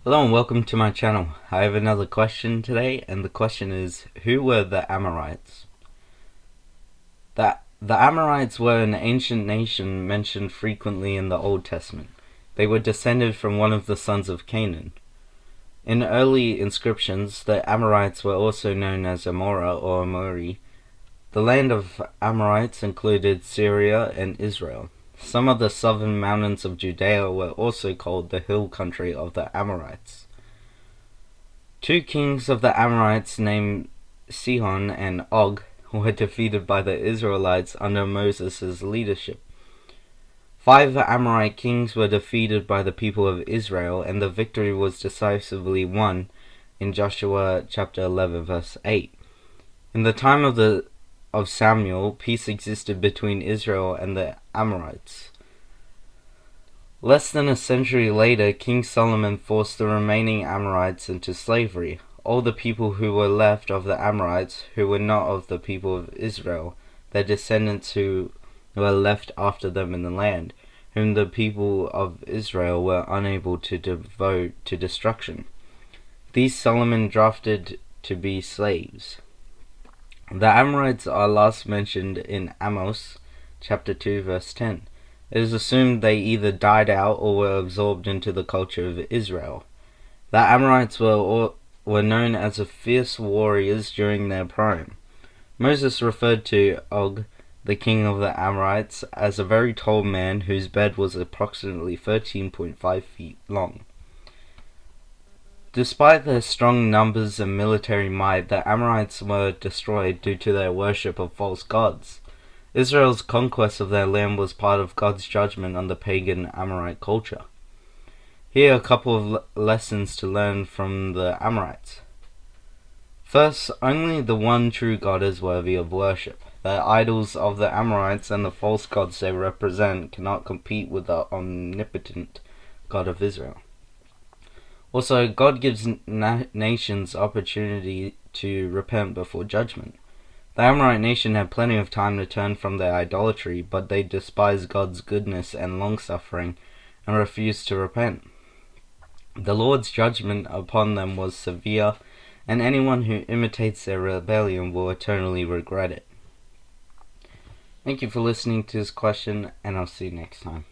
Hello and welcome to my channel. I have another question today, and the question is, who were the Amorites? The Amorites were an ancient nation mentioned frequently in the Old Testament. They were descended from one of the sons of Canaan. In early inscriptions, the Amorites were also known as Amora or Amori. The land of Amorites included Syria and Israel. Some of the southern mountains of Judea were also called the hill country of the Amorites. Two kings of the Amorites named Sihon and Og were defeated by the Israelites under Moses' leadership. 5 Amorite kings were defeated by the people of Israel, and the victory was decisively won in Joshua chapter 11 verse 8. In the time of Samuel, peace existed between Israel and the Amorites. Less than a century later, King Solomon forced the remaining Amorites into slavery. All the people who were left of the Amorites, who were not of the people of Israel, their descendants who were left after them in the land, whom the people of Israel were unable to devote to destruction. These Solomon drafted to be slaves. The Amorites are last mentioned in Amos chapter 2 verse 10. It is assumed they either died out or were absorbed into the culture of Israel. The Amorites were known as fierce warriors during their prime. Moses referred to Og, the king of the Amorites, as a very tall man whose bed was approximately 13.5 feet long. Despite their strong numbers and military might, the Amorites were destroyed due to their worship of false gods. Israel's conquest of their land was part of God's judgment on the pagan Amorite culture. Here are a couple of lessons to learn from the Amorites. First, only the one true God is worthy of worship. The idols of the Amorites and the false gods they represent cannot compete with the omnipotent God of Israel. Also, God gives nations opportunity to repent before judgment. The Amorite nation had plenty of time to turn from their idolatry, but they despised God's goodness and long-suffering and refused to repent. The Lord's judgment upon them was severe, and anyone who imitates their rebellion will eternally regret it. Thank you for listening to this question, and I'll see you next time.